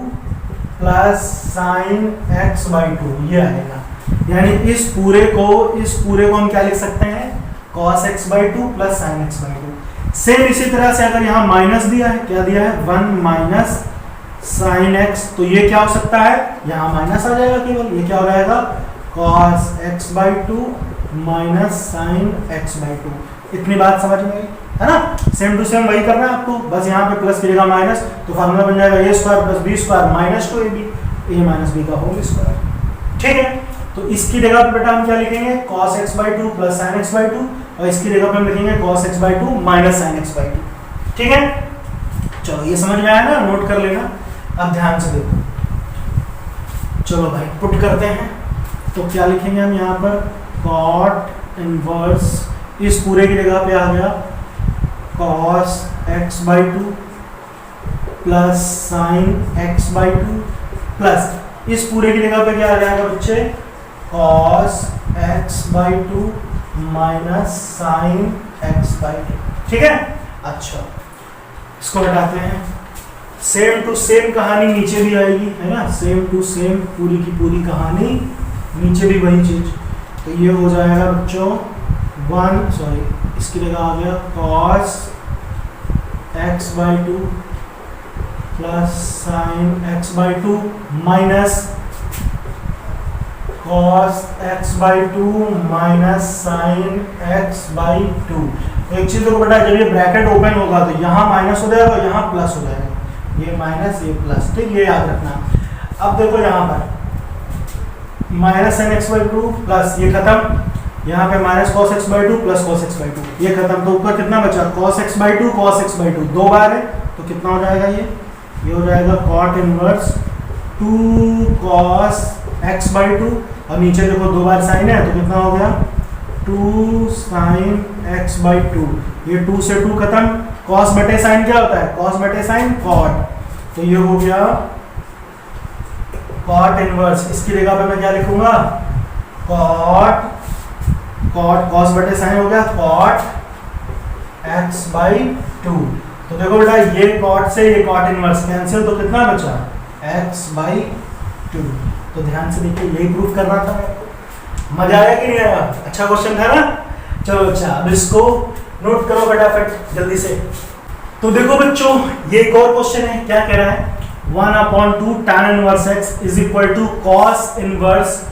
plus sine x by 2, ये आएगा। यानी इस पूरे को हम क्या लिख सकते हैं, cos x by 2 plus sine x by 2। Same इसी तरह से अगर यहाँ माइनस दिया है, क्या दिया है 1 माइनस साइन एक्स, तो ये क्या हो सकता है, यहाँ माइनस आ जाएगा केवल, ये क्या हो जाएगा cos x by 2 minus sign x by 2। इतनी बात समझ में आई है ना। सेम टू सेम वही करना है आपको, बस यहाँ पे प्लस की जगह माइनस, तो फार्मूला बन जाएगा a square plus b square minus 2ab, a minus b का होल स्क्वायर। ठीक है, तो इसकी जगह पे बेटा हम क्या लिखेंगे, cos x by 2 plus sin x by 2, और इसकी जगह पे हम लिखेंगे cos x by 2 minus sin x by 2। ठीक है, चलो ये समझ में आया ना, नोट कर लेना। अब ध्यान से देखो, चलो भाई पुट करते हैं। तो क्या लिखेंगे हम यहाँ पर, cot इनवर्स, इस पूरे की जगह पे आ गया cos x by 2 plus sin x by 2 plus इस पूरे की जगह पे क्या आ जाएगा बच्चे, cos x by 2 minus sin x by 2। ठीक है, अच्छा इसको हटाते हैं। सेम टू सेम कहानी नीचे भी आएगी, है ना, सेम टू सेम पूरी की पूरी कहानी नीचे भी वही चीज। तो ये हो जाएगा बच्चों इसकी जगह आ गया cos x by 2 plus sine x by 2 minus cos x by 2 minus sine x by 2। तो एक चीज तो बेटा, जब ये ब्रैकेट ओपन होगा तो यहाँ माइनस हो जाएगा और यहाँ प्लस हो जाएगा, ये माइनस ये प्लस, ठीक, ये याद रखना। अब देखो यहाँ पर minus sine x by 2 plus ये खत्म, यहाँ पे minus cos x by 2 plus cos x by 2, ये खत्म। तो ऊपर कितना बचा, cos x by 2 cos x by 2, दो बार है तो कितना हो जाएगा, ये हो जाएगा cot inverse 2 cos x by 2, और नीचे देखो दो बार साइन है तो कितना हो गया 2 sin x बाई 2, ये 2 से 2 खत्म। cos बटे साइन क्या होता है, cos बटे साइन cot, तो ये हो गया cot इनवर्स। इसकी जगह पे मैं क्या लिखूंगा, cot cos बटे साइन हो गया cot x बाई 2। तो देखो बेटा ये cot से ये cot इनवर्स कैंसिल, तो कितना बचा x बाई 2। तो ध्यान से देखिए, यही प्रूफ करना था। मजा आया कि नहीं आया, अच्छा क्वेश्चन था ना। चलो अच्छा, अब इसको नोट करो फटाफट जल्दी से। तो देखो बच्चों, ये एक और क्वेश्चन है, क्या कह रहा है, 1/2 tan inverse x is equal to cos inverse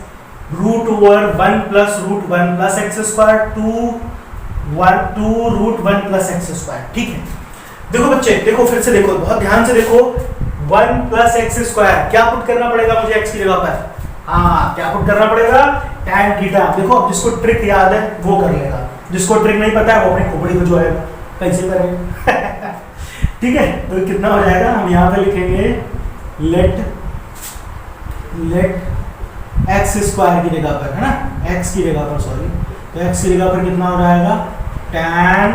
root over 1 plus root 1 plus x square 2 root 1 plus x square. ठीक है, देखो बच्चे, देखो फिर से देखो, बहुत ध्यान से देखो, 1 प्लस एक्स स्क्वायर क्या पुट करना पड़ेगा मुझे x की जगह पर, हाँ क्या पुट करना पड़ेगा, tan थीटा। देखो अब जिसको ट्रिक याद है वो कर लेगा, जिसको ट्रिक नहीं पता है वो अपनी खोपड़ी को जो है कैसे करेगा। ठीक है, तो कितना हो जाएगा, हम यहाँ पे लिखेंगे लेट एक्स स्क्वायर की जगह पर, है ना, एक्स की जगह पर, सॉरी, तो एक्स की जगह पर कितना हो जाएगा tan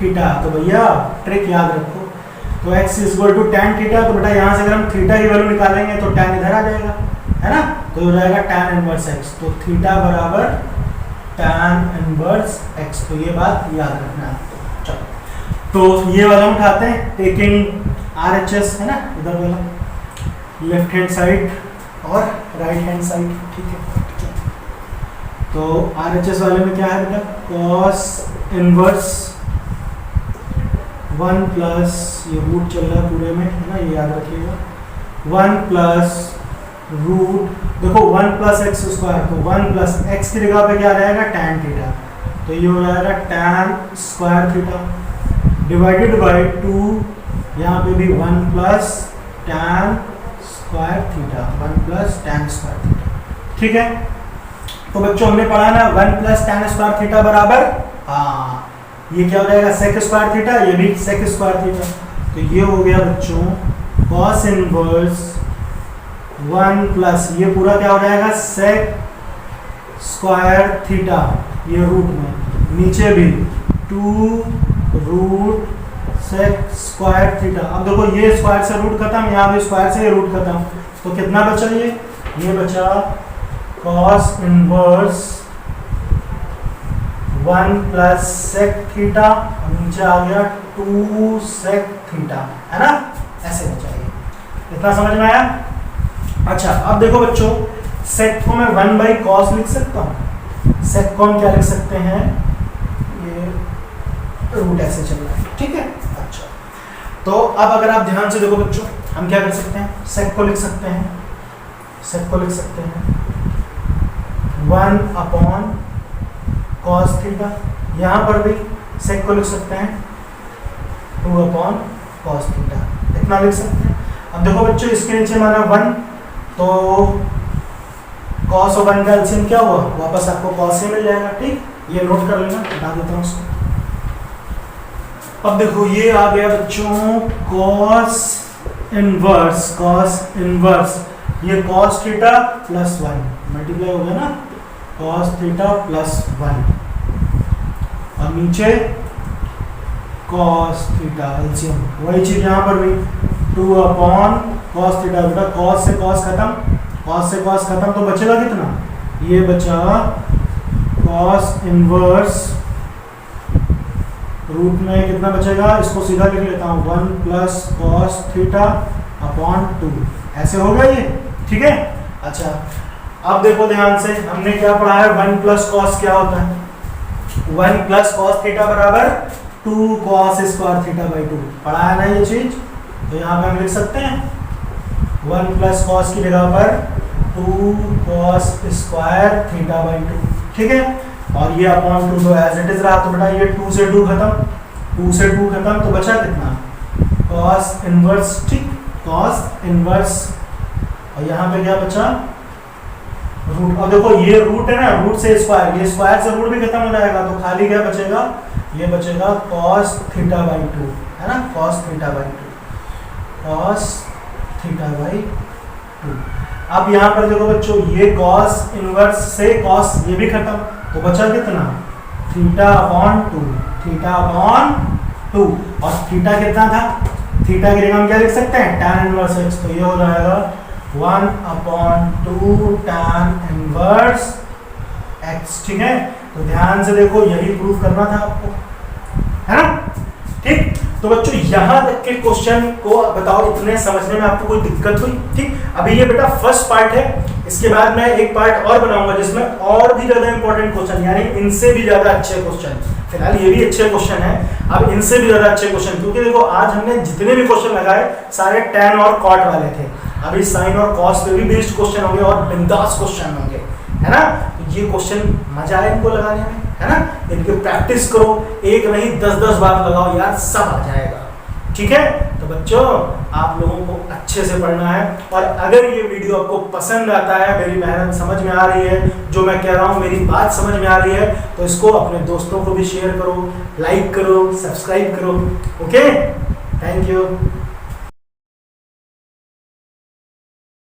थीटा। तो भैया ट्रिक याद रखो, तो x equal to tan theta, तो बेटा यहाँ से अगर हम थीटा की वैल्यू निकालेंगे तो tan इधर आ जाएगा, है ना, तो हो जाएगा tan इनवर्स x, तो थीटा बराबर tan इनवर्स x। तो ये बात याद रखना। चलो तो ये वाला उठाते हैं, टेकिंग RHS, है ना, इधर वाला लेफ्ट हैंड साइड और राइट हैंड साइड। ठीक है, तो RHS वाले में क्या है बेटा, cos इनवर्स 1 प्लस ये रूट चल रहा है पूरे में, है ना, ये याद रखिएगा, 1 प्लस रूट, देखो 1 प्लस एक्स स्क्वायर, तो 1 प्लस एक्स की जगह पे क्या रहेगा, tan थीटा, तो ये हो जाएगा tan square theta divided by 2, यहाँ पे भी 1 plus tan square theta, 1 plus tan square theta. ठीक है, तो बच्चों हमने पढ़ा ना 1 प्लस tan स्क्वायर थीटा बराबर, हाँ ये क्या हो जाएगा, sec स्क्वायर थीटा, ये भी sec स्क्वायर थीटा, तो ये हो गया बच्चों cos इनवर्स 1 प्लस ये पूरा क्या हो जाएगा sec स्क्वायर थीटा, ये रूट में, नीचे भी 2 रूट sec स्क्वायर थीटा। अब देखो ये स्क्वायर से रूट खत्म, यहाँ भी स्क्वायर से रूट खत्म, तो कितना बचा, ये बचा cos inverse 1 plus sec theta, नीचे आ गया 2 sec थीटा, है ना, ऐसे बचा ये, इतना समझ में आया। अच्छा अब देखो बच्चों, sec को मैं 1 बाई cos लिख सकता हूँ, sec को हम क्या लिख सकते हैं, ये रूट ऐसे चल रहा है, ठीक है। अच्छा तो अब अगर आप ध्यान से देखो बच्चों, हम क्या कर सकते हैं, sec को लिख सकते हैं, sec को लिख सकते हैं 1 अपॉन cos थीटा, यहाँ पर भी sec को लिख सकते हैं 2 अपॉन cos थीटा, इतना लिख सकते हैं। अब देखो बच्चों इसके नीचे माना 1, तो cos और 1 का एलसीएम क्या हुआ, वापस आपको cos ही मिल जाएगा, ठीक, ये नोट कर लेना, बता देता हूँ उसको। अब देखो ये आ गया बच्चों cos इनवर्स, ये cos थीटा प्लस 1 मल्टीप्लाई हो गया ना, cos थीटा प्लस 1, और नीचे cos थीटा एलसीएम, वही चीज यहाँ पर भी 2 अपॉन cos थीटा, बेटा cos से cos खत्म, तो बचेगा कितना, ये बचा cos इनवर्स रूट में कितना बचेगा, इसको सीधा लिख लेता हूँ 1 प्लस cos थीटा अपॉन 2, ऐसे होगा ये, ठीक है। अच्छा अब देखो ध्यान से, हमने क्या पढ़ा है, 1 प्लस cos क्या होता है, 1 प्लस cos थीटा बराबर 2 cos स्क्वायर थीटा बाई 2, पढ़ा है ना ये चीज, तो यहाँ पे हम लिख सकते हैं 1 प्लस cos की जगह पर 2 cos स्क्वायर थीटा बाई 2, ठीक है, और ये अपॉन 2 तो एज इट इज रहा, तो बेटा ये 2 से 2 खत्म, तो बचा कितना, cos इनवर्स, ठीक, cos इनवर्स, और यहाँ पे क्या बचा, रूट, और देखो ये रूट है ना, रूट से स्क्वायर, ये स्क्वायर से रूट भी खत्म हो जाएगा, तो खाली क्या बचेगा, ये बचेगा cos थीटा बाई 2, है ना, cos थीटा बाई 2। अब यहाँ पर देखो बच्चों, ये cos इनवर्स से cos ये भी खत्म, तो बचा कितना, थीटा अपॉन 2, और थीटा कितना था, थीटा की जगह हम क्या लिख सकते हैं, tan इनवर्स x, तो ये हो जाएगा 1 अपॉन 2 tan इनवर्स x, ठीक है। तो ध्यान से देखो, यही प्रूफ करना था आपको, है ना, ठीक। तो बच्चों यहाँ तक के क्वेश्चन को बताओ, इतने समझने में आपको कोई दिक्कत हुई, ठीक। अभी ये बेटा फर्स्ट पार्ट है, इसके बाद मैं एक पार्ट और बनाऊंगा जिसमें और भी ज्यादा इंपॉर्टेंट क्वेश्चन, यानी इनसे भी ज्यादा अच्छे क्वेश्चन, फिलहाल ये भी अच्छे क्वेश्चन है, अब इनसे भी ज्यादा अच्छे क्वेश्चन, क्योंकि देखो आज हमने जितने भी क्वेश्चन लगाए सारे tan और cot वाले थे, अभी sin और cos पे भी बेस्ड क्वेश्चन होंगे और बिंदास क्वेश्चन होंगे, है ना। तो ये क्वेश्चन मजा आए इनको लगाने में, है ना, इनकी प्रैक्टिस करो, एक नहीं 10-10 बार लगाओ यार, सब आ जाएगा, ठीक है। तो बच्चों आप लोगों को अच्छे से पढ़ना है, और अगर ये वीडियो आपको पसंद आता है, मेरी मेहनत समझ में आ रही है, जो मैं कह रहा हूँ मेरी बात समझ में आ रही है, तो इसको अपने दोस्तों को भी शेयर करो, लाइक करो, सब्सक्राइब करो, ओके, थैंक यू।